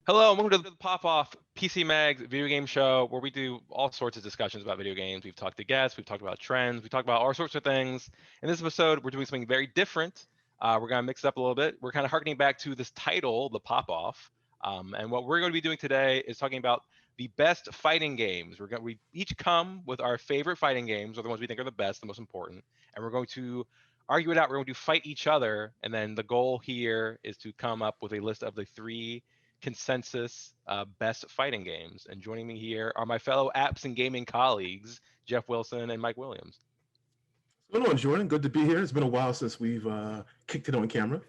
Hello, and welcome to the Pop Off PC Mags video game show where we do all sorts of discussions about video games. We've talked to guests, we've talked about trends, we talk about all sorts of things. In this episode, we're doing something very different. We're going to mix it up a little bit. We're kind of harkening back to this title, the Pop Off. And what we're going to be doing today is talking about the best fighting games. We each come with our favorite fighting games, or the ones we think are the best, the most important, and we're going to argue it out. We're going to fight each other, and then the goal here is to come up with a list of the three consensus best fighting games. And joining me here are my fellow apps and gaming colleagues, Jeff Wilson and Mike Williams. What's going on, Jordan? Good to be here. It's been a while since we've kicked it on camera.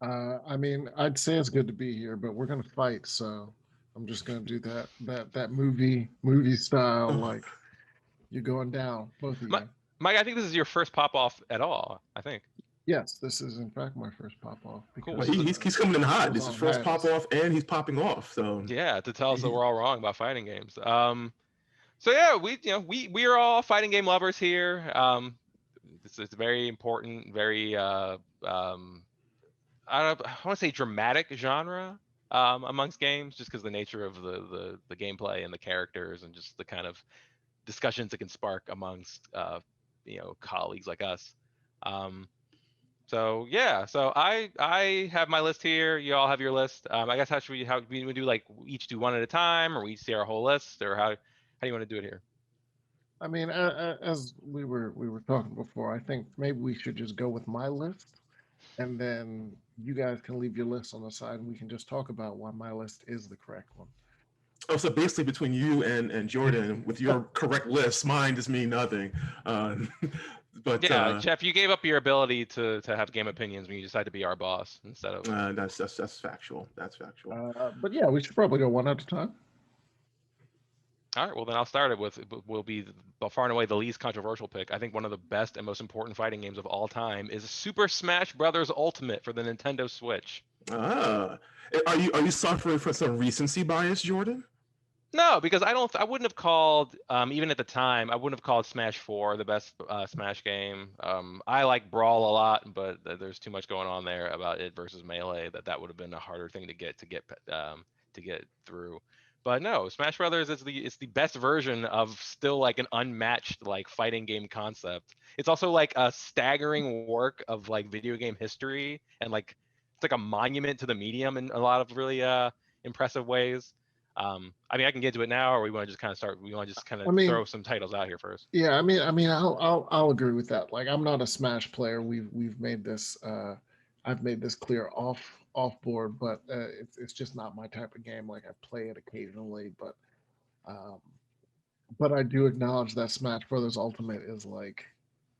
I'd say it's good to be here, but we're gonna fight, so I'm just gonna do that movie style, like you're going down, both of Mike, you. Mike, I think this is your first pop off at all. I think. Yes, this is in fact my first pop off Cool. Well, because So, he's coming in I hot. was This is on first pop hiatus. off, and he's popping off. So yeah, to tell us that he, we're all wrong about fighting games. So yeah, we are all fighting game lovers here. This is very important, very I want to say dramatic genre amongst games, just because the nature of the gameplay and the characters and just the kind of discussions it can spark amongst colleagues like us. Um, so yeah, so I have my list here. You all have your list. I guess how we do like we each do one at a time, or we see our whole list, or how do you want to do it here? As we were talking before, I think maybe we should just go with my list, and then you guys can leave your list on the side, and we can just talk about why my list is the correct one. so basically between you and Jordan with your correct list, mine just mean nothing. Uh, but Yeah, Jeff, you gave up your ability to have game opinions when you decided to be our boss instead of. that's factual. That's factual. But yeah, we should probably go one at a time. All right, well then I'll start it with will be far and away the least controversial pick. I think one of the best and most important fighting games of all time is Super Smash Bros. Ultimate for the Nintendo Switch. Ah, are you suffering from some recency bias, Jordan? No, because I wouldn't have called even at the time I wouldn't have called Smash 4 the best Smash game. I like Brawl a lot, but there's too much going on there about it versus Melee that would have been a harder thing to get through. But no, Smash Brothers is the best version of still like an unmatched like fighting game concept. It's also like a staggering work of like video game history and like it's like a monument to the medium in a lot of really impressive ways. I mean, I can get to it now, or we want to just kind of start. We want to just kind I of mean, throw some titles out here first. Yeah, I'll agree with that. Like, I'm not a Smash player. We've made this. I've made this clear off board, but it's just not my type of game. Like, I play it occasionally, um, but I do acknowledge that Smash Brothers Ultimate is like,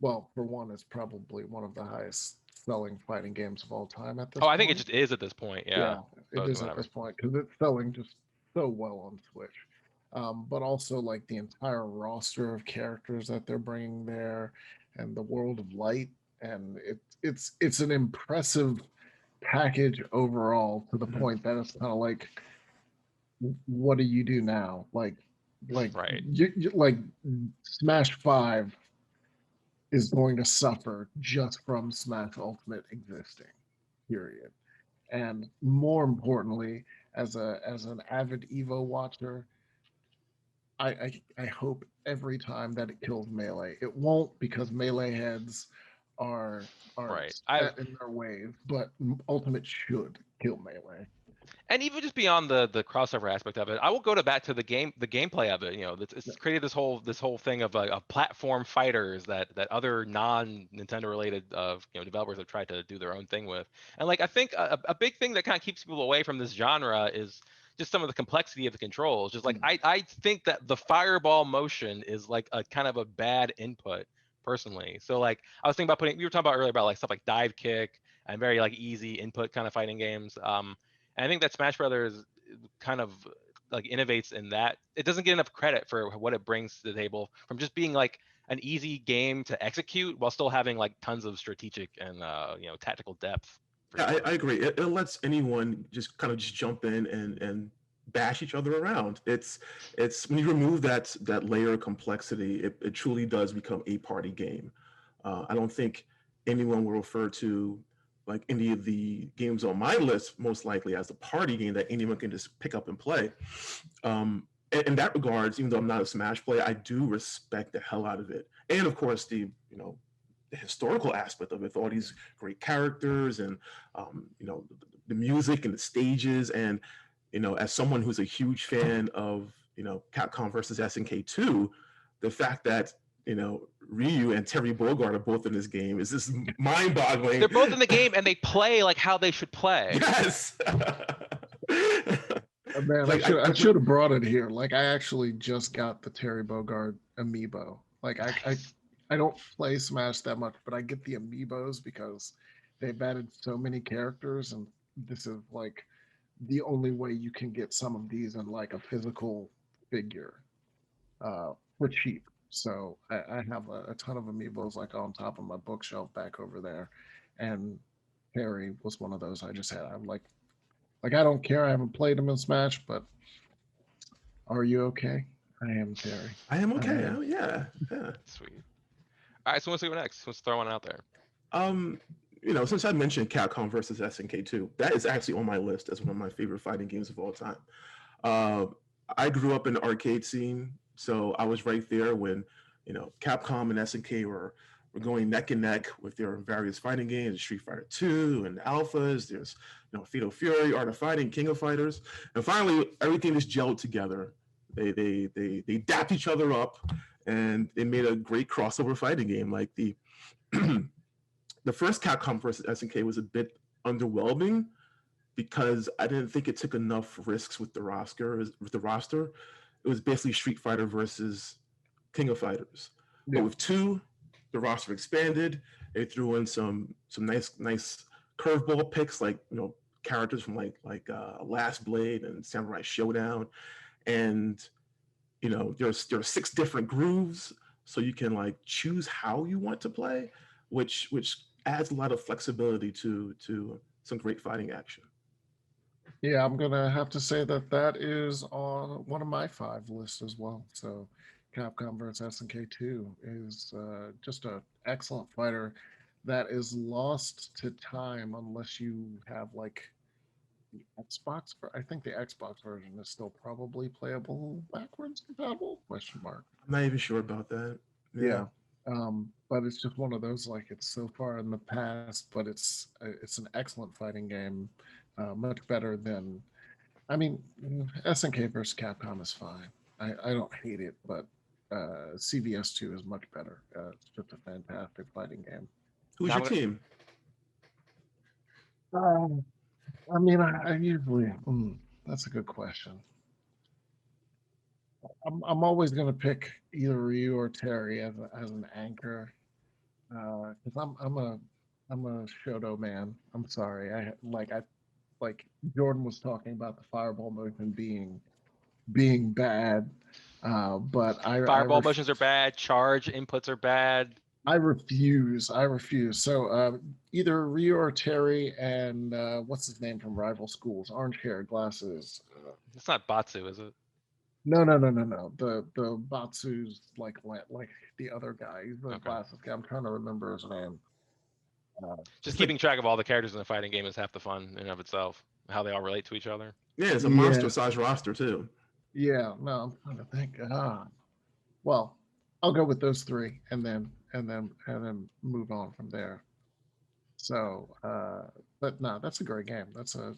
well, for one, it's probably one of the highest selling fighting games of all time at Oh, this I think it point. just is at this point. Yeah, Yeah, it but is at whatever. this point because it's selling just so well on Switch. But also like the entire roster of characters that they're bringing there, and the world of light, and it's an impressive package overall to the Mhm. point that it's kind of like, what do you do now? Like Right. like Smash Five is going to suffer just from Smash Ultimate existing. Period. And more importantly, as an avid Evo watcher, I hope every time that it kills melee. It won't because melee heads are Right. I set in their ways, but Ultimate should kill melee. and even just beyond the crossover aspect of it, I will go to back to the gameplay of it. You know, Yeah. it's created this whole thing of platform fighters that other non Nintendo related developers have tried to do their own thing with. And like I think a big thing that kind of keeps people away from this genre is just some of the complexity of the controls. Just like Mm. I think that the fireball motion is like a kind of a bad input personally. So like I was thinking about putting we were talking about earlier about like stuff like dive kick and very like easy input kind of fighting games. And I think that Smash Brothers kind of like innovates in that. It doesn't get enough credit for what it brings to the table from just being like an easy game to execute while still having like tons of strategic and tactical depth for Yeah, sure. I agree. It lets anyone just kind of just jump in and bash each other around. It's when you remove that layer of complexity, it truly does become a party game. I don't think anyone will refer to like any of the games on my list, most likely as a party game that anyone can just pick up and play. In that regards, even though I'm not a Smash player, I do respect the hell out of it. And of course, the historical aspect of it, with all these great characters and the music and the stages. And as someone who's a huge fan of Capcom versus SNK 2, the fact that Ryu and Terry Bogard are both in this game is just mind-boggling. They're both in the game and they play like how they should play. Yes. Man, Like, I should have brought it here. Like, I actually just got the Terry Bogard amiibo. Like, I don't play Smash that much, but I get the amiibos because they've added so many characters, and this is like the only way you can get some of these in like a physical figure for cheap. So I have a ton of amiibos like on top of my bookshelf back over there, and Terry was one of those I just had. I'm like I don't care. I haven't played him in Smash, but are you okay? I am, Terry. I am okay. am. Oh, yeah. Sweet. All right, so let's go next. Let's throw one out there. Since I mentioned Capcom versus SNK 2, that is actually on my list as one of my favorite fighting games of all time. I grew up in the arcade scene, so I was right there when Capcom and SNK were going neck and neck with their various fighting games, Street Fighter 2 and Alphas. There's Fatal Fury, Art of Fighting, King of Fighters, and finally everything just gelled together. They dapped each other up, and they made a great crossover fighting game. Like the first Capcom versus SNK was a bit underwhelming because I didn't think it took enough risks with the roster. It was basically Street Fighter versus King of Fighters. Yeah. But with 2, the roster expanded. They threw in some nice curveball picks, like characters from like Last Blade and Samurai Showdown, and there are 6 different grooves, so you can like choose how you want to play, which adds a lot of flexibility to some great fighting action. Yeah, I'm gonna have to say that is on one of my 5 lists as well. So Capcom vs. SNK 2 is just an excellent fighter that is lost to time unless you have like the Xbox. I think the Xbox version is still probably playable backwards compatible? ? I'm not even sure about that. Yeah. But it's just one of those, like, it's so far in the past, but it's an excellent fighting game, much better than, I mean, SNK versus Capcom is fine. I don't hate it, but CVS2 is much better. It's just a fantastic fighting game. Who's your team? I mean, I usually, that's a good question. I'm always going to pick either Ryu or Terry as an anchor, because I'm a Shoto man. I'm sorry. I like Jordan was talking about the fireball motion being bad, but fireball motions are bad. Charge inputs are bad. I refuse. So either Ryu or Terry, and what's his name from Rival Schools? Orange hair, glasses. It's not Batsu, is it? No. The Batsu's like the other guy. He's the glasses guy. I'm trying to remember his name. Just keeping track of all the characters in the fighting game is half the fun in and of itself. How they all relate to each other. Yeah, it's a monster size roster too. Yeah, no, I'm trying to think. Well, I'll go with those 3, and then move on from there. So, but no, that's a great game. That's a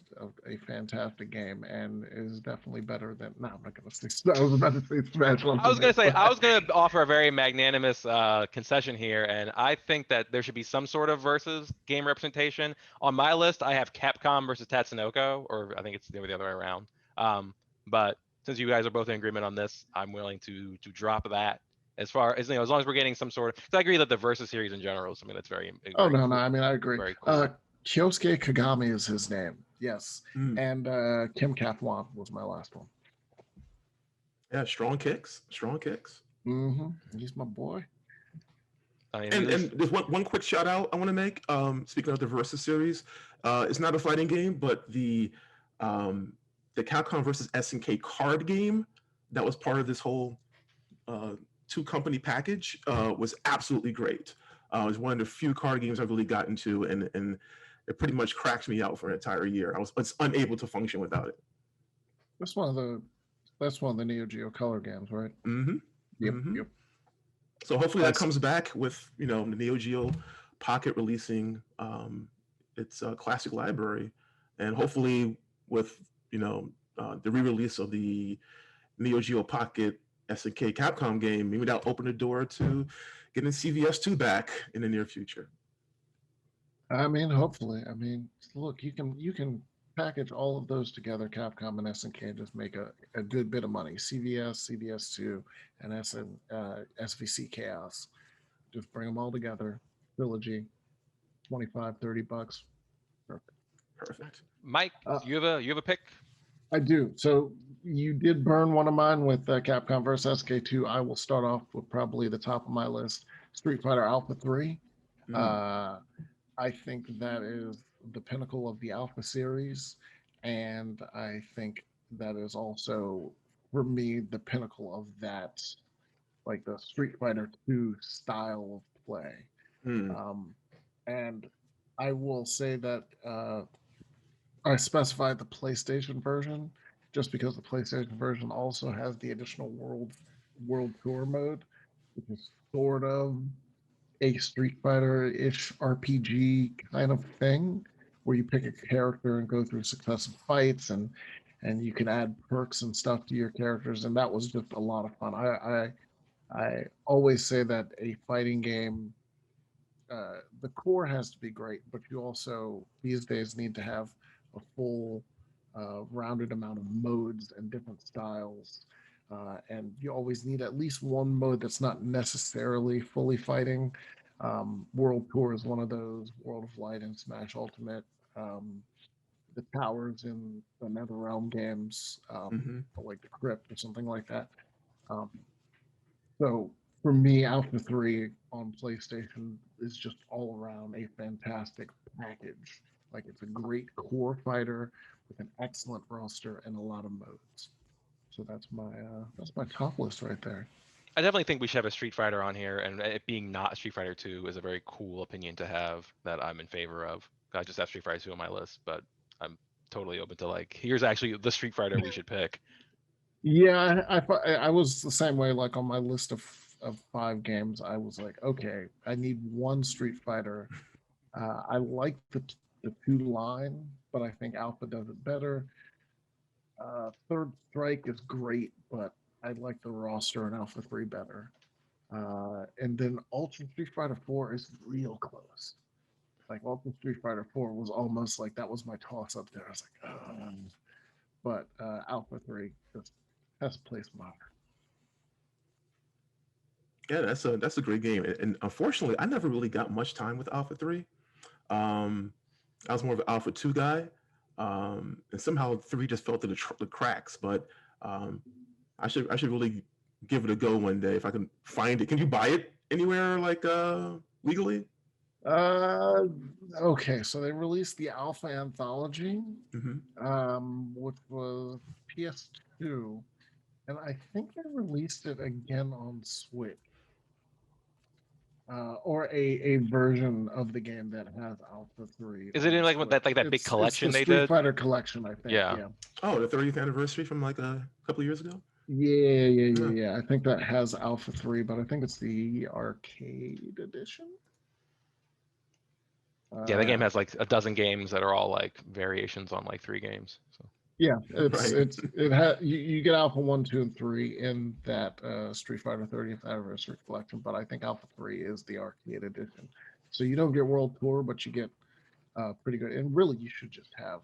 fantastic game, and is definitely better than. No, I'm not going to say. I was about to say Smash. I was going to offer a very magnanimous concession here, and I think that there should be some sort of versus game representation. On my list, I have Capcom versus Tatsunoko, or I think it's the other way around. But since you guys are both in agreement on this, I'm willing to drop that. As far as as long as we're getting some sort of, because I agree that the versus series in general is something that's very. Oh no, I mean I agree. Very cool. Kyosuke Kagami is his name. Yes, and Kim Kathwan was my last one. Yeah, strong kicks. Mm-hmm. He's my boy. And there's one quick shout out I want to make. Speaking of the versus series, it's not a fighting game, but the Capcom versus SNK card game that was part of this whole 2-company package was absolutely great. It was one of the few card games I've really gotten into, and it pretty much cracked me out for an entire year. I was unable to function without it. That's one of the Neo Geo Color games, right? Mm-hmm. Yep. Mm-hmm. Yep. So hopefully that comes back with the Neo Geo Pocket releasing its classic library, and hopefully with the re-release of the Neo Geo Pocket SNK Capcom game, maybe that'll open the door to getting CVS2 back in the near future. I mean, hopefully. I mean, look, you can package all of those together, Capcom and SNK, and just make a good bit of money. CVS, CVS2, and SVC Chaos. Just bring them all together. Trilogy, $25-$30. Perfect. Mike, you have a pick? I do. So you did burn one of mine with Capcom versus SK2. I will start off with probably the top of my list, Street Fighter Alpha 3. I think that is the pinnacle of the Alpha series, and I think that is also, for me, the pinnacle of that, like the Street Fighter 2 style of play. And I will say that I specified the PlayStation version just because the PlayStation version also has the additional world tour mode, which is sort of a Street Fighter-ish RPG kind of thing, where you pick a character and go through successive fights, and you can add perks and stuff to your characters, and that was just a lot of fun. I always say that a fighting game, the core has to be great, but you also these days need to have a full rounded amount of modes and different styles. And you always need at least one mode that's not necessarily fully fighting. World Tour is one of those, World of Light and Smash Ultimate, the towers in the NetherRealm games, like the Crypt or something like that. So for me, Alpha 3 on PlayStation is just all around a fantastic package. Like, it's a great core fighter with an excellent roster and a lot of modes. So that's my top list right there. I definitely think we should have a Street Fighter on here, and it being not Street Fighter 2 is a very cool opinion to have that I'm in favor of. I just have Street Fighter 2 on my list, but I'm totally open to, like, here's actually the Street Fighter we should pick. Yeah, I was the same way. Like, on my list of 5 games, I was like, okay, I need one Street Fighter. I like the 2 line, but I think Alpha does it better. Third Strike is great, but I like the roster in Alpha 3 better. And then Ultra Street Fighter 4 is real close. Like, Ultra Street Fighter 4 was almost like that was my toss up there. I was like, oh. But Alpha 3 just has a place in my heart. Yeah, that's a great game. And unfortunately, I never really got much time with Alpha 3. I was more of an Alpha 2 guy. And somehow 3 just fell through the cracks. But I should really give it a go one day if I can find it. Can you buy it anywhere, like legally? Okay, so they released the Alpha Anthology, which was PS2, and I think they released it again on Switch. Or a version of the game that has Alpha 3. Is it in like that big collection it's the they Street did? Fighter collection, I think. Yeah. Oh, the 30th anniversary from like a couple of years ago? Yeah. I think that has Alpha 3, but I think it's the arcade edition. Yeah, the game has like a dozen games that are all like variations on like 3 games. So. Yeah, you get Alpha 1, 2, and 3 in that Street Fighter 30th Anniversary Collection, but I think Alpha 3 is the arcade edition. So you don't get World Tour, but you get pretty good. And really, you should just have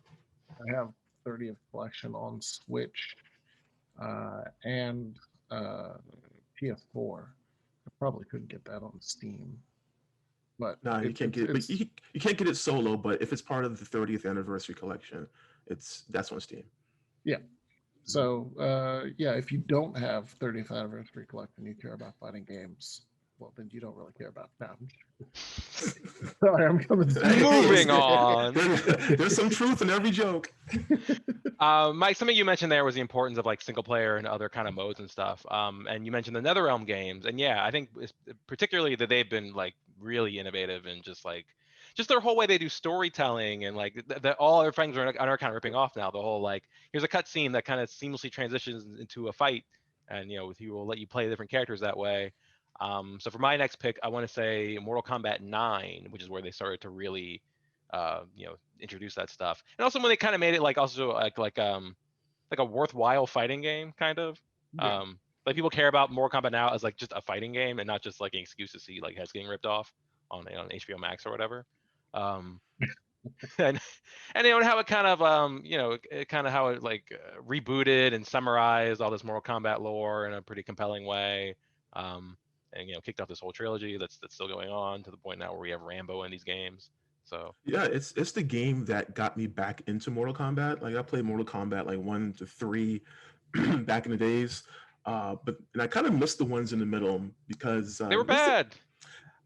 30th Collection on Switch and PS4. I probably couldn't get that on Steam. But no, you can't get it. But you can't get it solo. But if it's part of the 30th Anniversary Collection, that's on Steam. Yeah. So if you don't have 30th Anniversary Collection, you care about fighting games, well, then you don't really care about them. Sorry, I'm coming. Moving on. There's some truth in every joke. Mike, something you mentioned there was the importance of like single player and other kind of modes and stuff. And you mentioned the NetherRealm games, and yeah, I think particularly that they've been like really innovative and just just their whole way they do storytelling, and like all their things are kind of ripping off now. The whole like, here's a cutscene that kind of seamlessly transitions into a fight, and he will let you play different characters that way. So for my next pick, I want to say Mortal Kombat 9, which is where they started to really, introduce that stuff, and also when they kind of made it like also like a worthwhile fighting game, kind of. Yeah. Like people care about Mortal Kombat now as like just a fighting game and not just like an excuse to see like heads getting ripped off on HBO Max or whatever. Um, and how it kind of how it like rebooted and summarized all this Mortal Kombat lore in a pretty compelling way. And kicked off this whole trilogy that's still going on to the point now where we have Rambo in these games. So Yeah, it's the game that got me back into Mortal Kombat. Like I played Mortal Kombat like 1 to 3 back in the days. And I kind of missed the ones in the middle because they were bad.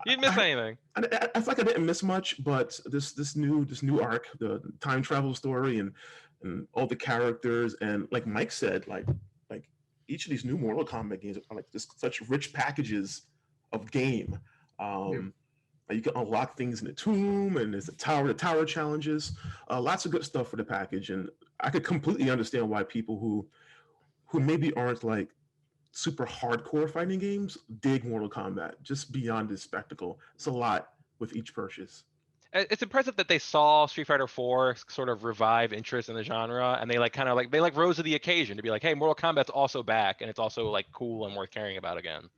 You didn't miss anything. I feel like I didn't miss much, but this new arc, the time travel story, and all the characters, and like Mike said, like each of these new Mortal Kombat games are like just such rich packages of game. You can unlock things in the tomb, and there's the tower challenges, lots of good stuff for the package. And I could completely understand why people who maybe aren't like super hardcore fighting games dig Mortal Kombat just beyond the spectacle. It's a lot with each purchase. It's impressive that they saw Street Fighter 4 sort of revive interest in the genre, and they rose to the occasion to be like, hey, Mortal Kombat's also back, and it's also like cool and worth caring about again.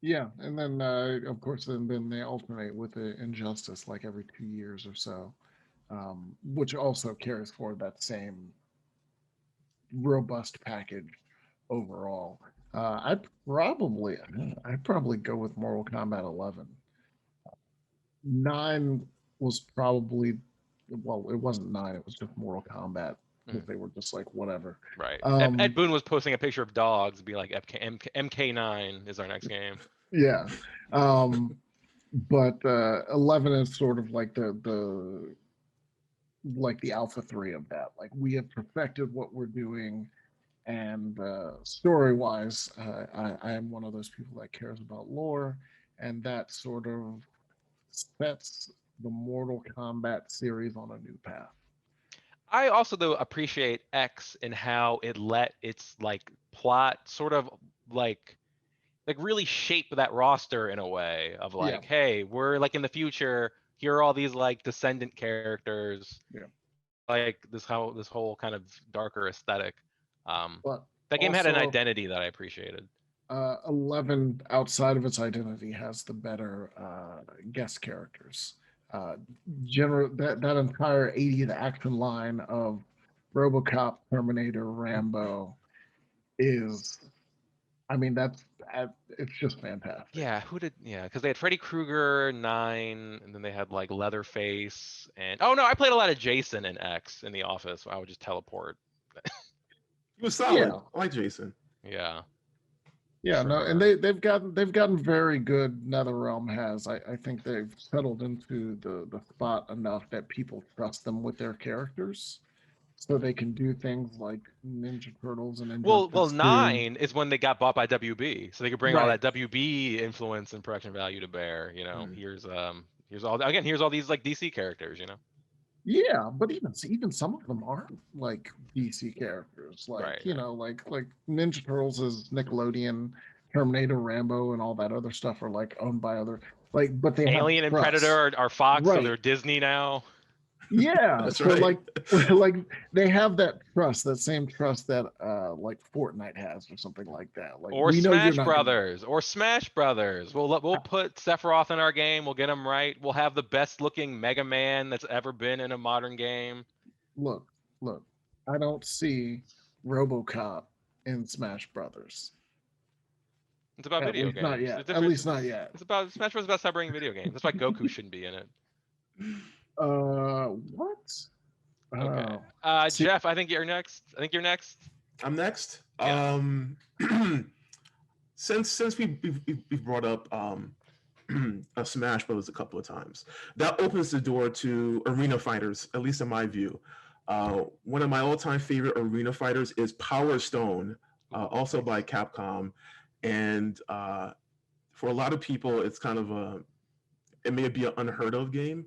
Yeah, and then of course then they alternate with the Injustice like every 2 years or so, which also carries forward that same robust package overall. I'd probably go with Mortal Kombat 11. 9 was probably, well, it wasn't 9, it was just Mortal Kombat. Because they were just like whatever. Right. Ed Boon was posting a picture of dogs, be like, MK9 is our next game. Yeah. But 11 is sort of like the alpha 3 of that. Like we have perfected what we're doing, and story wise, I am one of those people that cares about lore, and that sort of sets the Mortal Kombat series on a new path. I also though appreciate X in how it let its like plot sort of like really shape that roster in a way of like, hey, we're like in the future, here are all these like descendant characters, like this whole kind of darker aesthetic. But that game had an identity that I appreciated. 11 outside of its identity has the better guest characters. That entire 80th action line of RoboCop, Terminator, Rambo is, I mean, it's just fantastic. Yeah, because they had Freddy Krueger 9, and then they had like Leatherface, and I played a lot of Jason in X in the office. I would just teleport. He was solid. Yeah. I like Jason. Yeah. Yeah, sure. No, and they've gotten very good. NetherRealm has. I think they've settled into the spot enough that people trust them with their characters, so they can do things like Ninja Turtles and Injustice. Well, 9 is when they got bought by WB, so they could bring all that WB influence and production value to bear. Here's all these like DC characters. Yeah, but even some of them aren't like DC characters. Like like Ninja Turtles is Nickelodeon, Terminator, Rambo, and all that other stuff are like owned by other but they Alien have and Predator are Fox, so they're Disney now. Yeah, that's so right. like they have that trust, that same trust that like Fortnite has or something like that. Like or Smash Brothers, or Smash Brothers. We'll put Sephiroth in our game. We'll get him right. We'll have the best looking Mega Man that's ever been in a modern game. Look, I don't see RoboCop in Smash Brothers. It's about video games. Not yet. At least not yet. It's about Smash Bros. About bringing video games. That's why Goku shouldn't be in it. What? Okay. Jeff, I think you're next. I'm next. Yeah. Since we've brought up Smash Bros. A couple of times, that opens the door to arena fighters, at least in my view. One of my all-time favorite arena fighters is Power Stone, also by Capcom, and for a lot of people, it's kind of it may be an unheard of game,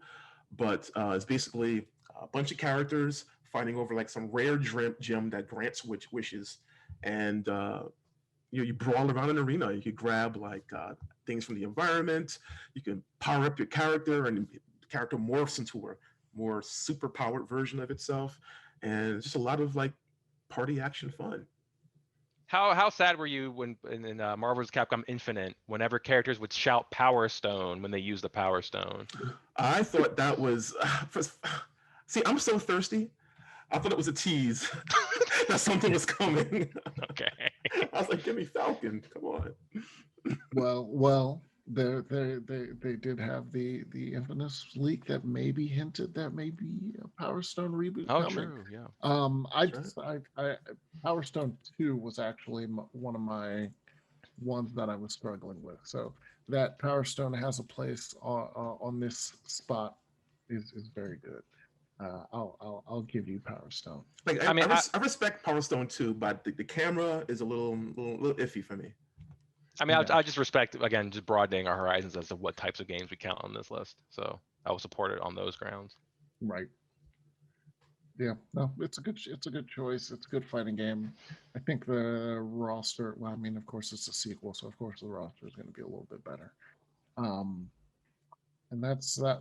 but it's basically a bunch of characters fighting over like some rare gem that grants wishes, and you brawl around an arena. You could grab like things from the environment. You can power up your character, and the character morphs into a more super powered version of itself, and it's just a lot of like party action fun. How sad were you when in Marvel's Capcom Infinite, whenever characters would shout Power Stone when they use the Power Stone? I thought that was. See, I'm so thirsty. I thought it was a tease that something was coming. Okay. I was like, "Give me Falcon, come on." Well, they did have the infamous leak that maybe hinted that maybe a Power Stone reboot Oh, coming. true. Yeah. I Power Stone 2 was actually one of my ones that I was struggling with. So that Power Stone has a place on this spot is very good. I'll give you Power Stone. Like I respect Power Stone too, but the camera is a little iffy for me. I mean, I just respect, again, just broadening our horizons as to what types of games we count on this list. So I will support it on those grounds. Right. Yeah, no, it's a good choice. It's a good fighting game. I think the roster, well, I mean, of course it's a sequel, so of course the roster is going to be a little bit better. And that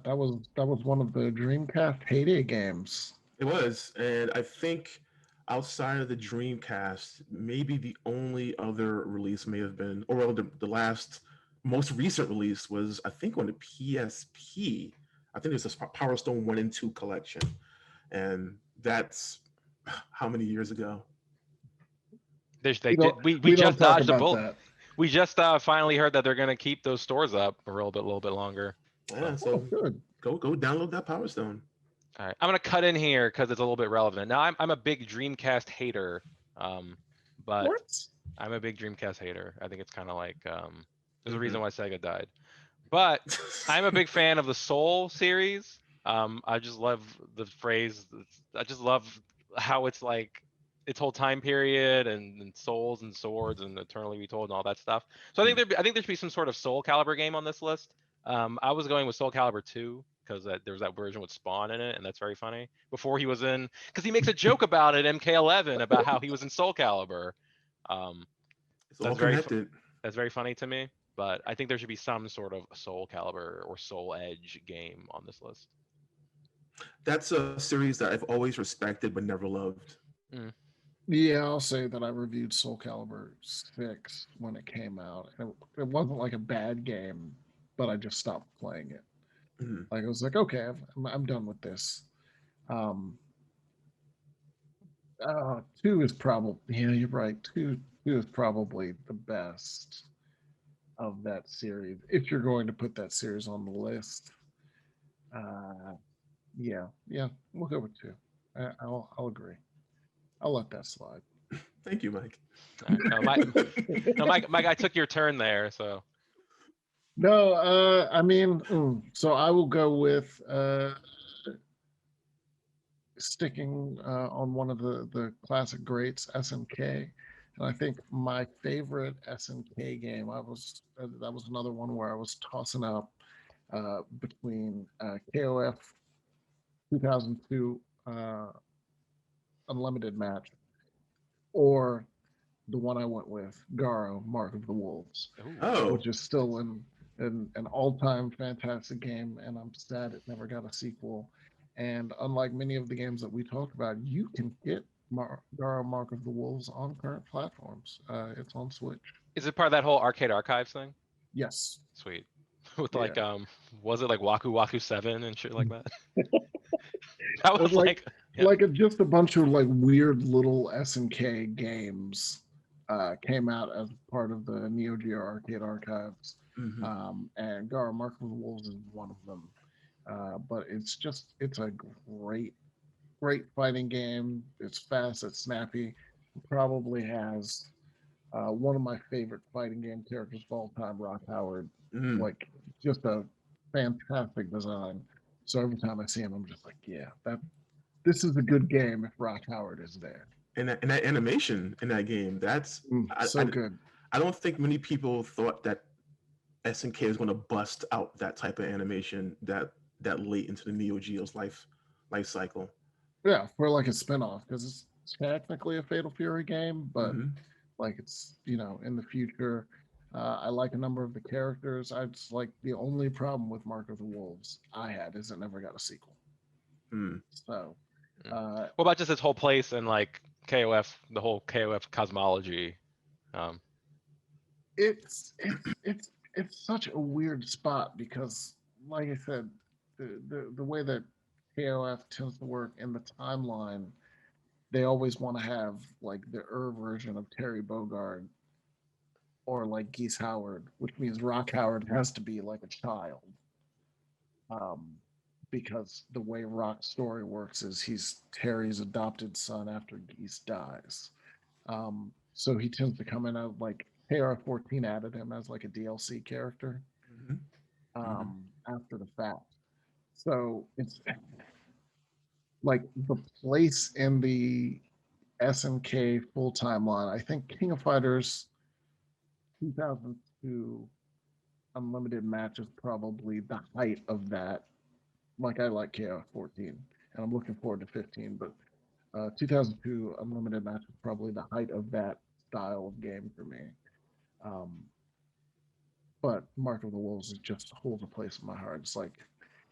was one of the Dreamcast heyday games. It was, and I think outside of the Dreamcast, maybe the only other release may have been, or well, the last most recent release was, I think, on the PSP. I think it was a Power Stone 1 and 2 collection, and that's how many years ago? We just dodged a bullet. We just finally heard that they're going to keep those stores up for a little bit longer. Yeah, so good. Go download that Power Stone. All right, I'm gonna cut in here because it's a little bit relevant. Now, I'm a big Dreamcast hater, but what? I'm a big Dreamcast hater. I think it's kind of like there's a reason why Sega died, but I'm a big fan of the Soul series. I just love the phrase. I just love how it's like its whole time period and souls and swords and eternally retold and all that stuff. So I think there should be some sort of Soul Calibur game on this list. I was going with Soul Calibur 2 because there was that version with Spawn in it, and that's very funny. Before he was in, because he makes a joke about it, MK11, about how he was in Soul Calibur. It's all connected. That's very funny to me. But I think there should be some sort of Soul Calibur or Soul Edge game on this list. That's a series that I've always respected but never loved. Yeah, I'll say that I reviewed Soul Calibur 6 when it came out. It wasn't like a bad game, but I just stopped playing it. Like I was like, okay, I'm done with this. 2 is probably, yeah, you're right. 2 is probably the best of that series. If you're going to put that series on the list, yeah, we'll go with 2. I'll agree. I'll let that slide. Thank you, Mike. Mike, I took your turn there, so. No, I mean, so I will go with sticking on one of the classic greats, SNK. And I think my favorite SNK game, that was another one where I was tossing up between KOF 2002 Unlimited Match or the one I went with, Garo, Mark of the Wolves, which is still an all-time fantastic game, and I'm sad it never got a sequel. And unlike many of the games that we talked about, you can get Garo, Mark of the Wolves on current platforms. It's on Switch. Is it part of that whole Arcade Archives thing? Yes. Sweet. With like, was it like Waku Waku 7 and shit like that? That was like just a bunch of like weird little SNK games came out as part of the Neo Geo Arcade Archives. And Garo, Mark of the Wolves is one of them. But it's a great fighting game. It's fast, it's snappy. It probably has one of my favorite fighting game characters of all time, Rock Howard. Like, just a fantastic design. So every time I see him, I'm just like, yeah, this is a good game if Rock Howard is there. And that animation in that game, that's so good. I don't think many people thought that SNK is going to bust out that type of animation that late into the Neo Geo's life cycle. Yeah, for like a spinoff, because it's technically a Fatal Fury game, but Hmm. like it's in the future. I like a number of the characters. I just like the only problem with Mark of the Wolves I had is it never got a sequel. Mm. So Mm. uh, What about just its whole place and like KOF, the whole KOF cosmology? Um, it's such a weird spot because, like I said, the way that KOF tends to work in the timeline, they always want to have like the version of Terry Bogard or like Geese Howard, which means Rock Howard has to be like a child. Um, because the way Rock's story works is he's Terry's adopted son after Geese dies. So he tends to come in as like KR14 added him as like a DLC character Hmm. Hmm. after the fact. So it's like the place in the SNK full timeline. I think King of Fighters 2002 Unlimited Match is probably the height of that. Like I like KO 14, and I'm looking forward to 15, but 2002 Unlimited Match is probably the height of that style of game for me. Um, but Mark of the Wolves is just holds a place in my heart. It's like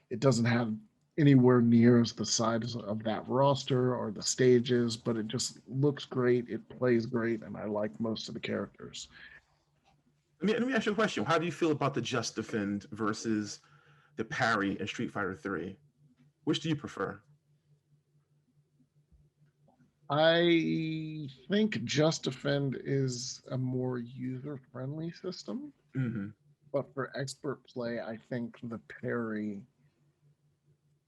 it doesn't have anywhere near the size of that roster or the stages, but it just looks great. It plays great, and I like most of the characters. Let me ask you a question. How do you feel about the Just Defend versus the parry in Street Fighter 3? Which do you prefer? I think Just Defend is a more user friendly system, Hmm. but for expert play, I think the parry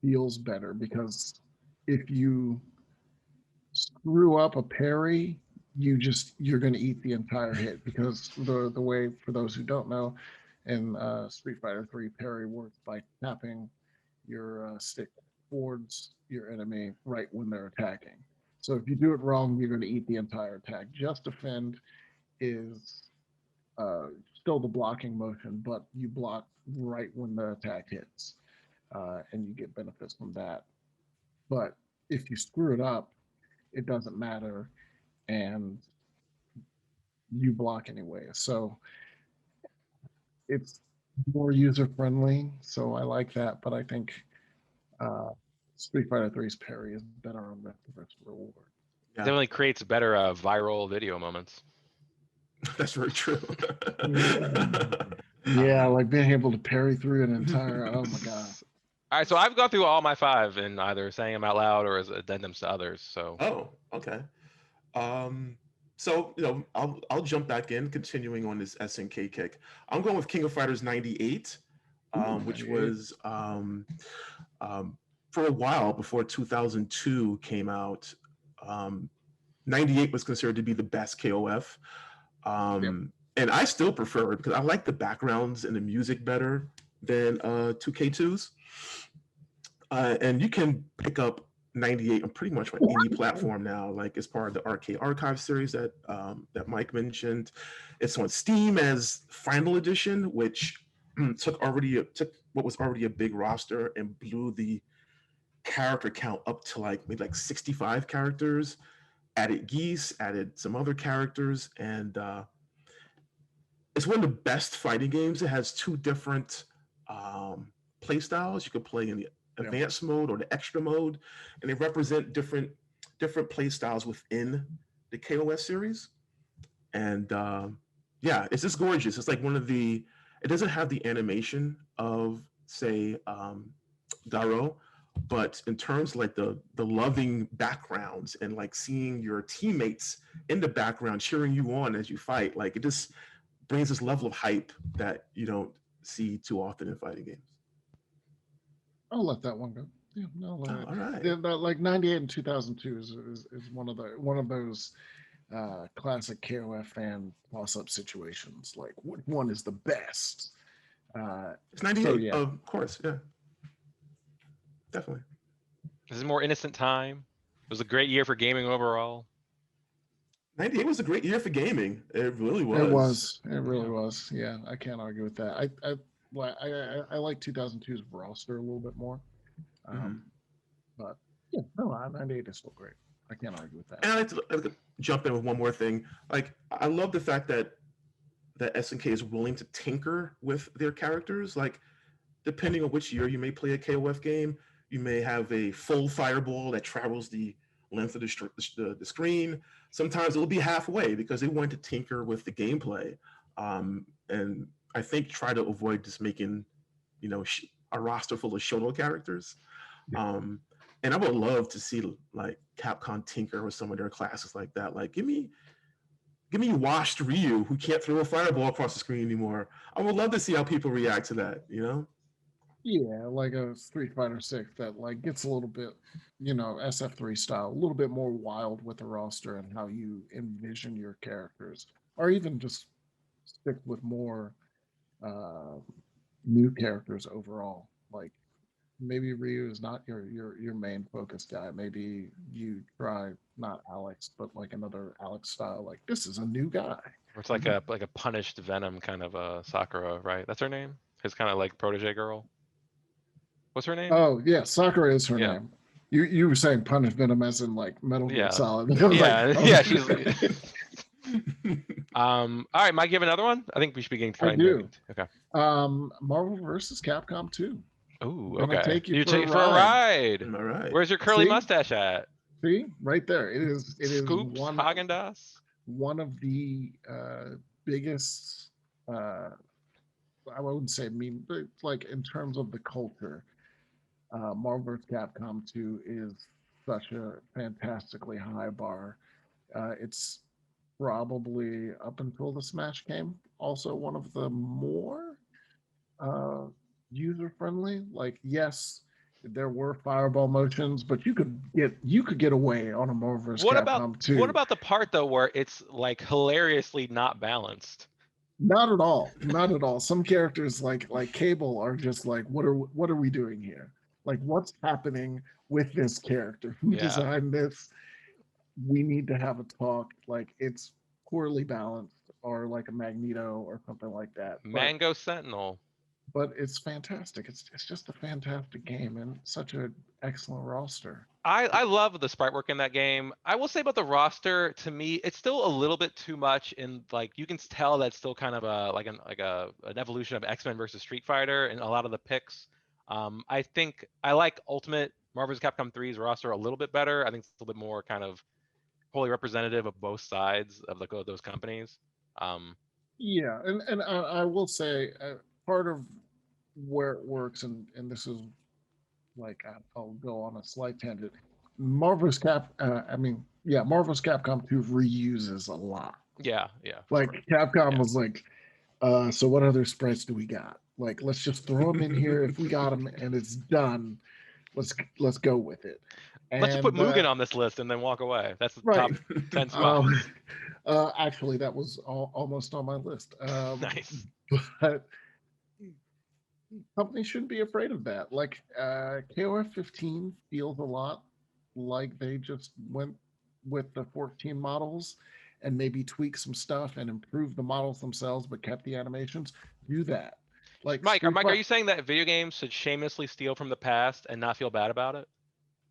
feels better because if you screw up a parry, you're going to eat the entire hit because the way for those who don't know, in Street Fighter 3, parry works by tapping your stick towards your enemy right when they're attacking. So if you do it wrong, you're going to eat the entire attack. Just Defend is still the blocking motion, but you block right when the attack hits, and you get benefits from that. But if you screw it up, it doesn't matter, and you block anyway. So it's more user friendly. So I like that, but I think uh, Street Fighter Three's parry is better on the reward. it Yeah, definitely creates better viral video moments. that's very true. Yeah, like being able to parry through an entire. Oh my god. All right, so I've gone through all my 5 and either saying them out loud or as addendums to others. So Oh, okay. Um, so I'll jump back in, continuing on this SNK kick. I'm going with King of Fighters '98, Ooh, which 98. was um, for a while before 2002 came out. Um, '98 was considered to be the best KOF, Yep. and I still prefer it because I like the backgrounds and the music better than 2K2's. And you can pick up '98 on pretty much on any platform now. Like as part of the Arcade Archive series that Mike mentioned, it's on Steam as Final Edition, which took what was already a big roster and blew the character count up to like maybe like 65 characters. Added Geese, added some other characters, and it's one of the best fighting games. It has two different um, play styles. You could play in the Yeah. advanced mode or the extra mode, and they represent different play styles within the KOS series. And yeah, it's just gorgeous. It's like one of the. It doesn't have the animation of say Garo, but in terms of like the loving backgrounds and like seeing your teammates in the background cheering you on as you fight, like it just brings this level of hype that you don't see too often in fighting games. I'll let that one go. Yeah, no, Oh, all right. like 98 and 2002 is one of those classic KOF fan toss up situations. Like, what one is the best? It's So 98, yeah, of course. Yeah, definitely. this is a more innocent time. It was a great year for gaming overall. '98 was a great year for gaming. It really was. It was. It really Yeah. was. Yeah, I can't argue with that. I like 2002's roster a little bit more. Mhm. But yeah, no, 98 is still great. I can't argue with that. And I'd like to jump in with one more thing. Like, I love the fact that SNK is willing to tinker with their characters. Like, depending on which year you may play a KOF game, you may have a full fireball that travels the length of the screen. Sometimes it'll be halfway because they want to tinker with the gameplay. And I think try to avoid just making, a roster full of Shoto characters. Um, and I would love to see like Capcom tinker with some of their classes like that. Like, give me washed Ryu who can't throw a fireball across the screen anymore. I would love to see how people react to that. Yeah, like a Street Fighter 6 that like gets a little bit, SF3 style, a little bit more wild with the roster and how you envision your characters, or even just stick with more uh, new characters overall. Like maybe Ryu is not your main focus guy. Maybe you try not Alex, but like another Alex style. Like this is a new guy. Or it's like a punished Venom kind of Sakura, right? That's her name. His kind of like protege girl. What's her name? Oh yeah, Sakura is her Yeah. name. You were saying Punish Venom as in like Metal Gear Yeah. Solid. I was Yeah. like, Yeah. She's. All right. Mike, you have another one? I think we should be getting I trying to. do. Okay. Marvel versus Capcom 2. Ooh. Gonna Okay. take you You for a take it for a ride. ride. Am I right? Where's your curly See? mustache at? See, right there. It is Scoops one Haagen Dazs. one of the biggest I wouldn't say meme, but like in terms of the culture, Marvel vs. Capcom 2 is such a fantastically high bar. It's probably up until the Smash game, also one of the more uh, user friendly. Like, yes, there were fireball motions, but you could get away on a Marvel vs. Capcom What 2. about the part though where it's like hilariously not balanced? Not at all. Not at all. Some characters like Cable are just like, what are we doing here? Like, what's happening with this character? Who Yeah. designed this? We need to have a talk. Like, it's poorly balanced, or like a Magneto or something like that. Mango Sentinel. But it's fantastic. It's just a fantastic game and such an excellent roster. I love the sprite work in that game. I will say about the roster, to me, it's still a little bit too much. In like, you can tell that's still kind of an evolution of X-Men versus Street Fighter and a lot of the picks. I think I like Ultimate Marvel's Capcom 3's roster a little bit better. I think it's a little bit more kind of wholly representative of both sides of like those companies. Um, Yeah, and I will say part of where it works, and this is like I'll go on a slight tangent. Marvel's Capcom 2 reuses a lot. yeah, yeah, for Like sure. Capcom Yeah. was like, so what other sprites do we got? Like, let's just throw them in here if we got them and it's done. Let's go with it. Let's just put And Mugen on this list and then walk away. That's the right, top 10 spots. actually, that was almost on my list. Nice. But companies shouldn't be afraid of that. Like KOF 15 feels a lot like they just went with the 14 models and maybe tweak some stuff and improve the models themselves, but kept the animations. Do that. Like Mike, are you saying that video games should shamelessly steal from the past and not feel bad about it?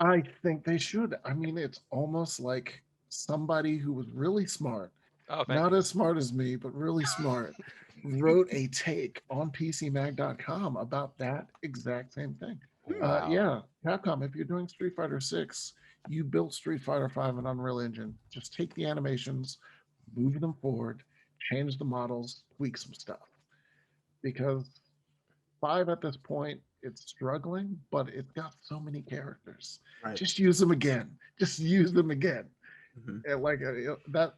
I think they should. I mean, it's almost like somebody who was really smart, Oh, thank not you. as smart as me, but really smart, wrote a take on PCMag.com about that exact same thing. Wow. Yeah, Capcom, if you're doing Street Fighter 6, you built Street Fighter 5 in Unreal Engine. Just take the animations, move them forward, change the models, tweak some stuff. Because 5 at this point, it's struggling, but it's got so many characters. Right. Just use them again. Just use them again. Mhm. And like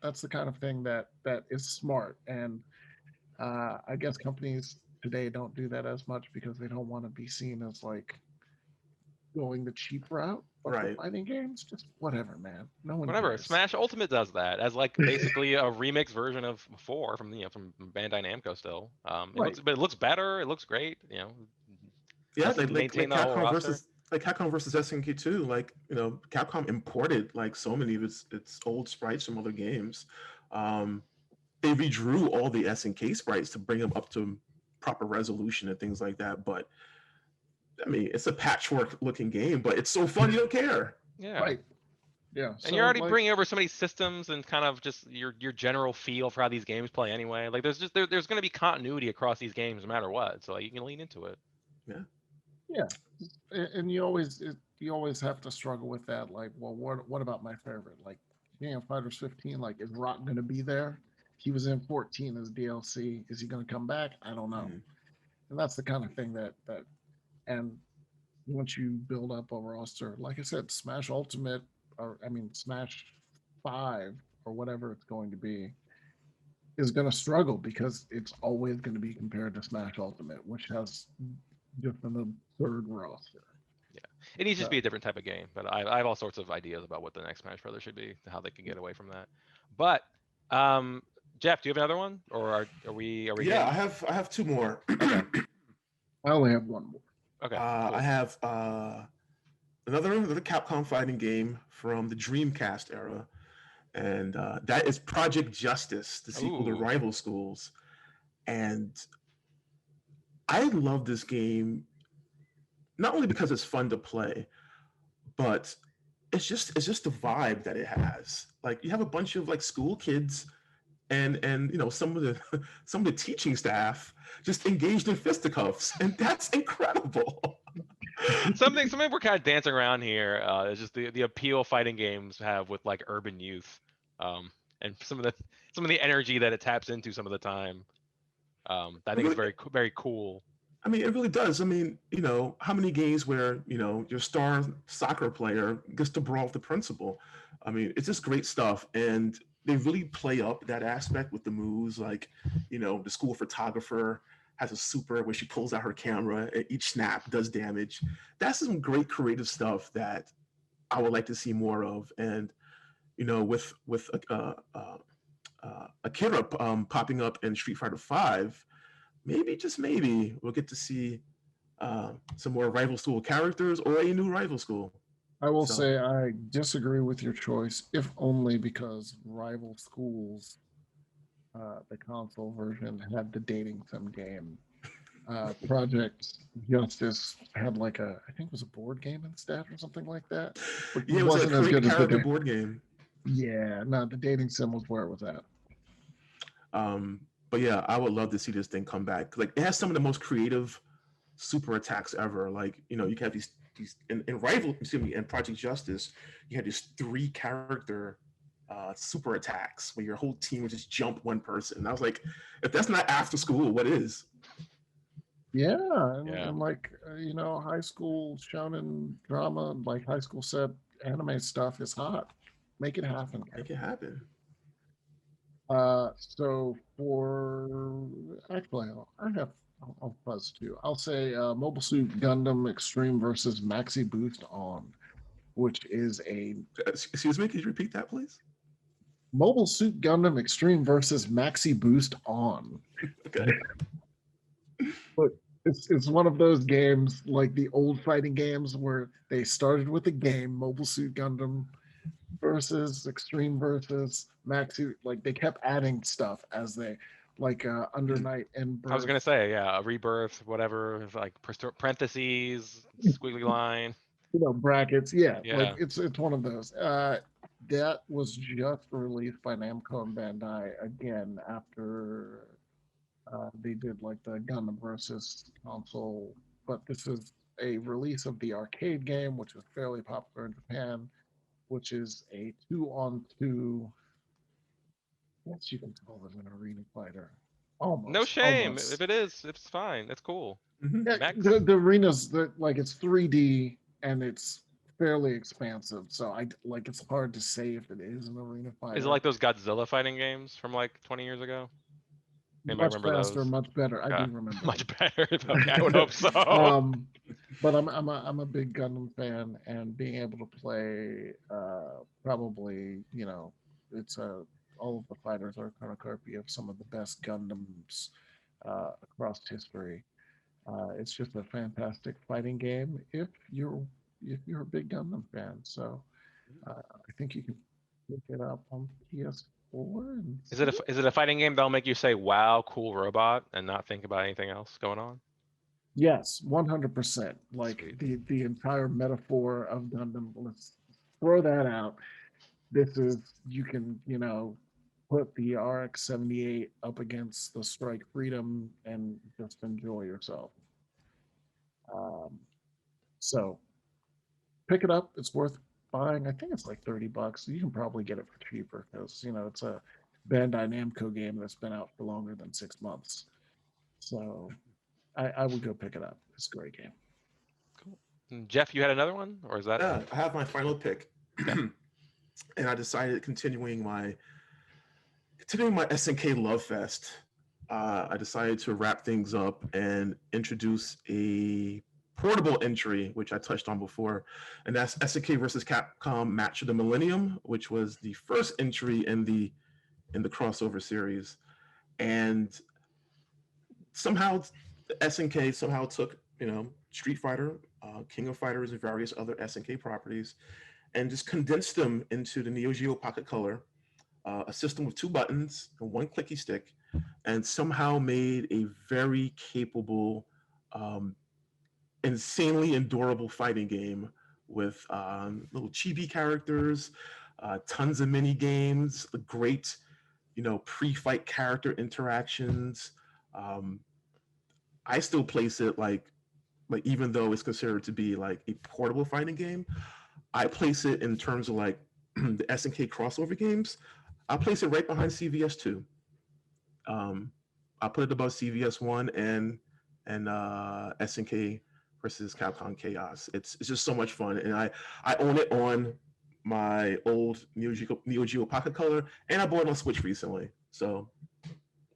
that's the kind of thing that is smart. And I guess companies today don't do that as much because they don't want to be seen as like going the cheap route. But for Right. fighting games, just whatever, man. No one Whatever. cares. Smash Ultimate does that as like basically a remix version of 4 from from Bandai Namco still. Right. It looks better. It looks great. Yeah, Has to like maintain the whole Capcom roster. like Capcom versus SNK too. Like Capcom imported like so many of its old sprites from other games. Um, they redrew all the SNK sprites to bring them up to proper resolution and things like that. But I mean, it's a patchwork looking game, but it's so fun you don't care. Yeah. Right. Yeah. And you're So already like, bringing over so many systems and kind of just your general feel for how these games play anyway. Like there's going to be continuity across these games no matter what. So like, you can lean into it. Yeah. yeah, and you always have to struggle with that. Like, well, what about my favorite? Like, King of Fighters 15. Like, is Rock going to be there? He was in 14 as DLC. Is he going to come back? I don't know. Mhm. And that's the kind of thing that and once you build up a roster, like I said, Smash Ultimate, or I mean Smash 5 or whatever it's going to be, is going to struggle because it's always going to be compared to Smash Ultimate, which has just an absurd roster. Yeah. It needs to just So be a different type of game. But I have all sorts of ideas about what the next Smash Brothers should be, how they can get away from that. But um, Jeff, do you have another one, or are we Yeah, hitting? I have two more. Okay. I only have one more. Okay. I Cool. have another Capcom fighting game from the Dreamcast era, and that is Project Justice, the sequel to Ooh. Rival Schools. And I love this game not only because it's fun to play, but it's just the vibe that it has. Like you have a bunch of like school kids and some of the some of the teaching staff just engaged in fisticuffs, and that's incredible. Something we're kind of dancing around here is just the appeal fighting games have with like urban youth, and some of the energy that it taps into some of the time. I It think it's really, very cool. I mean, it really does. I mean, how many games where your star soccer player gets to brawl with the principal? I mean, it's just great stuff, and they really play up that aspect with the moves. Like, the school photographer has a super where she pulls out her camera, and each snap does damage. That's some great creative stuff that I would like to see more of. And with Akira popping up in Street Fighter Five, maybe just maybe we'll get to see some more rival school characters or a new rival school. I will So say I disagree with your choice, if only because Rival Schools, the console version, had the dating sim game. Project Justice had like I think it was a board game instead or something like that, which yeah, it was a wasn't as create a good as the character game. board game. Yeah, no, the dating sim was where it was at. But yeah, I would love to see this thing come back. Like it has some of the most creative super attacks ever. Like you can have these in rival, excuse me, in Project Justice, you had these three character super attacks where your whole team would just jump one person. And I was like, if that's not after school, what is? Yeah, Yeah. and like high school shonen drama, like high school set anime stuff is hot. Make it happen. Make it happen. So for actually, I'll buzz too. I'll say Mobile Suit Gundam Extreme versus Maxi Boost On, which is a Excuse me, could you repeat that, please? Mobile Suit Gundam Extreme versus Maxi Boost On. Okay. But it's one of those games like the old fighting games where they started with a game, Mobile Suit Gundam versus Extreme versus Maxi. Like they kept adding stuff as they like Under Night and I was Birth. gonna say, yeah, a rebirth, whatever, like parentheses, squiggly line. Brackets. Yeah, like Yeah. it's one of those. That was just released by Namco and Bandai again after they did like the Gundam versus console, but this is a release of the arcade game, which is fairly popular in Japan, which is a two-on-two. Yes, you can call it an arena fighter. No Almost, shame. If almost. it is, it's fine. It's cool. Mm-hmm. Yeah, Max. the arenas that like it's 3D and it's fairly expansive, so I like it's hard to say if it is an arena Is it fighter. like those Godzilla fighting games from like 20 years ago? Anybody Much remember faster, those? much better. I Okay. do remember Much them. better. Okay, I would hope so. But I'm a big Gundam fan, and being able to play probably it's all of the fighters are kind of copy of some of the best Gundams across history. It's just a fantastic fighting game if you're you're a big Gundam fan. So I think you can pick it up on PS4. And Is it a fighting game that'll make you say, "Wow, cool robot," and not think about anything else going on? Yes, 100%. Like Sweet. the entire metaphor of Gundam. Let's throw that out. This is you can put the RX-78 up against the Strike Freedom and just enjoy yourself. So pick it up. It's worth buying. I think it's like $30. You can probably get it for cheaper because it's a Bandai Namco game that's been out for longer than 6 months. So I would go pick it up. It's a great game. Cool. And Jeff, you had another one, or is that? Yeah, I have my final pick, and I decided continuing my SNK Love Fest. I decided to wrap things up and introduce a portable entry, which I touched on before, and that's SNK versus Capcom Match of the Millennium, which was the first entry in the crossover series. And somehow SNK somehow took Street Fighter, King of Fighters, and various other SNK properties, and just condensed them into the Neo Geo Pocket Color, a system with 2 buttons and 1 clicky stick, and somehow made a very capable, insanely adorable fighting game with little chibi characters, tons of mini games, great, pre-fight character interactions. I still place it like even though it's considered to be like a portable fighting game, I place it in terms of like the SNK crossover games. I place it right behind CVS 2. I put it above CVS 1 and SNK versus Capcom Chaos. It's just so much fun, and I own it on my old Neo Geo Pocket Color, and I bought it on Switch recently. So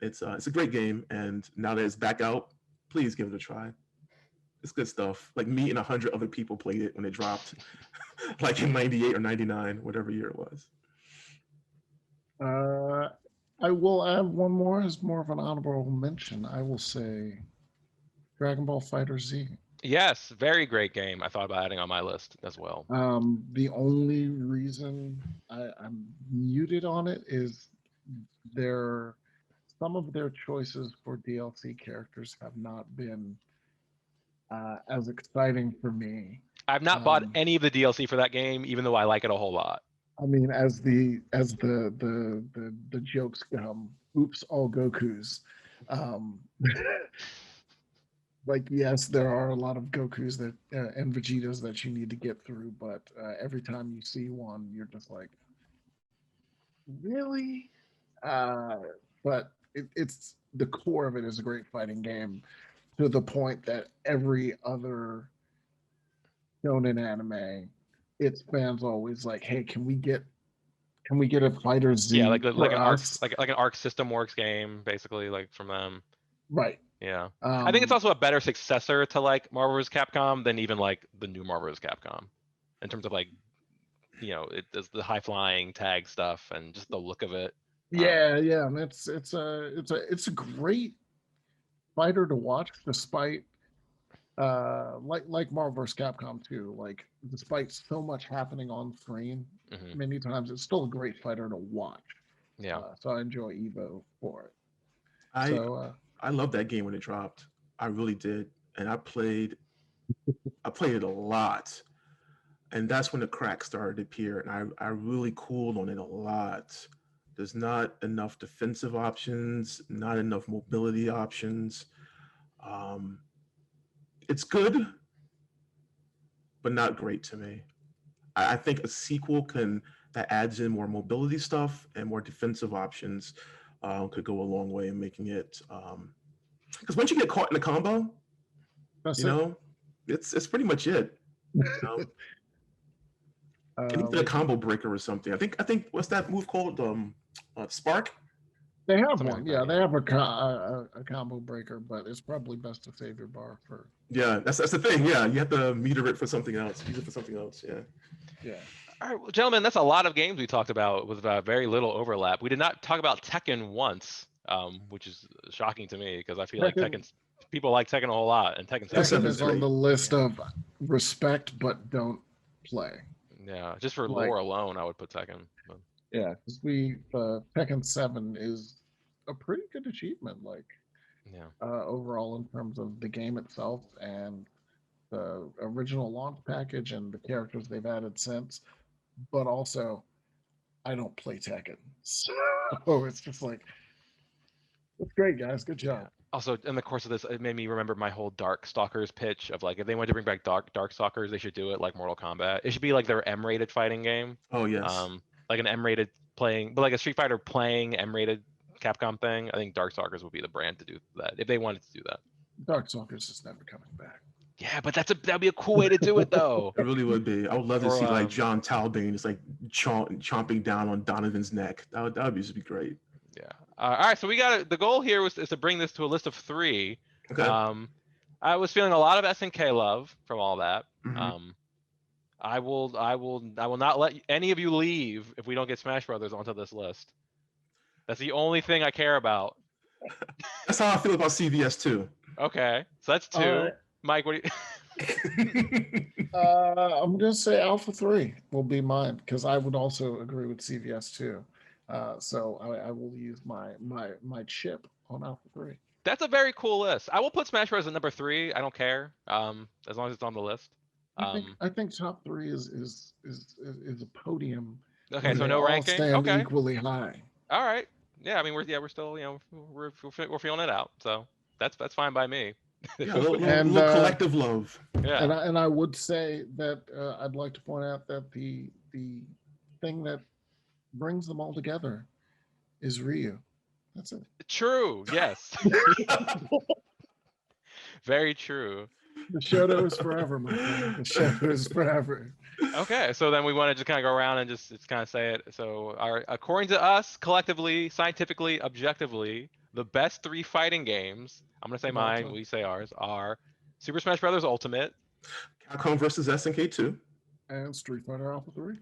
it's a great game, and now that it's back out, please give it a try. It's good stuff. Like me and 100 other people played it when it dropped, like in '98 or '99, whatever year it was. I will add one more as more of an honorable mention. I will say Dragon Ball Fighter Z. Yes, very great game. I thought about adding on my list as well. The only reason I'm muted on it is some of their choices for DLC characters have not been as exciting for me. I've not bought any of the DLC for that game, even though I like it a whole lot. I mean, as the jokes come, oops, all Gokus. Like, yes, there are a lot of Gokus that and Vegetas that you need to get through, but every time you see one, you're just like, really? But it's the core of it is a great fighting game, to the point that every other shonen anime, its fans always like, hey, can we get a Fighter Z? Yeah, like an Arc, us? like an Arc System Works game, basically, like from them. Right. Yeah. I think it's also a better successor to like Marvel vs. Capcom than even like the new Marvel vs. Capcom, in terms of like, it does the high flying tag stuff and just the look of it. Yeah, and it's a great fighter to watch, despite like Marvel vs. Capcom 2, like despite so much happening on screen, many times it's still a great fighter to watch. Yeah. So I enjoy Evo for it. I love that game when it dropped. I really did, and I played it a lot, and that's when the cracks started to appear, and I really cooled on it a lot. There's not enough defensive options, not enough mobility options. It's good, but not great to me. I think a sequel that adds in more mobility stuff and more defensive options could go a long way in making it. Because once you get caught in a combo, it's pretty much it. Can you get a combo breaker or something? I think what's that move called? Spark. They have one. Yeah, they have a combo breaker, but it's probably best to save your bar for. Yeah, that's the thing. Yeah, you have to meter it for something else. Use it for something else. Yeah. Yeah. All right, well, gentlemen, that's a lot of games we talked about with very little overlap. We did not talk about Tekken once, which is shocking to me because I feel like Tekken's people like Tekken a whole lot, and Tekken 7. Tekken is on the list of respect but don't play. Yeah, just for Like- lore alone, I would put Tekken. But Yeah, because Tekken 7 is a pretty good achievement, like yeah, overall in terms of the game itself and the original launch package and the characters they've added since. But also, I don't play Tekken, so it's just like, it's great, guys. Good job. yeah. Also, in the course of this, it made me remember my whole Darkstalkers pitch of like, if they wanted to bring back Darkstalkers, they should do it like Mortal Kombat. It should be like their M-rated fighting game. Oh yes. Like an M-rated playing, but like a Street Fighter playing M-rated Capcom thing. I think Darkstalkers would be the brand to do that if they wanted to do that. Darkstalkers is never coming back. Yeah, but that'd be a cool way to do it though. It really would be. I would love to Or, see like John Talbane just like chomping down on Donovan's neck. That would just be great. Yeah. All right. So we got the goal here is to bring this to a list of 3. Okay. I was feeling a lot of SNK love from all that. Mhm. I will not let any of you leave if we don't get Smash Brothers onto this list. That's the only thing I care about. That's how I feel about CVS too. Okay. So that's 2. All right. Mike, what do you? I'm gonna say Alpha 3 will be mine because I would also agree with CVS too. So I will use my chip on Alpha 3. That's a very cool list. I will put Smash Bros at number 3. I don't care. As long as it's on the list. I think top 3 is a podium. Okay, where so they no all ranking. stand Okay. equally high. All right. Yeah, I mean we're still, we're feeling it out. So that's fine by me. Yeah, a little And, collective love. Yeah. And I would say that I'd like to point out that the thing that brings them all together is Ryu. That's it. True. Yes. Very true. The Shoto is forever, my friend. The Shoto is forever. Okay, so then we want to just kind of go around and just kind of say it. So, according to us, collectively, scientifically, objectively, the best 3 fighting games, I'm gonna say Of all mine, time. we say ours, are Super Smash Bros. Ultimate. Capcom versus SNK 2. And Street Fighter Alpha 3.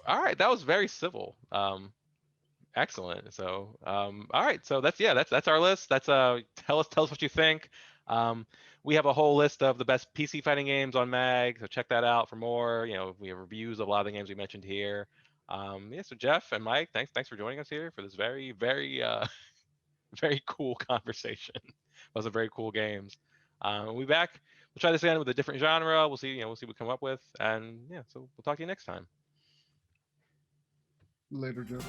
All right, that was very civil. Excellent. So, all right, so that's our list. That's tell us what you think. We have a whole list of the best PC fighting games on Mag, so check that out for more. We have reviews of a lot of the games we mentioned here. Yeah, so Jeff and Mike, thanks for joining us here for this very, very, very cool conversation. Those are very cool games. We'll be back. We'll try this again with a different genre. We'll see what we come up with, and yeah, so we'll talk to you next time. Later, Joe.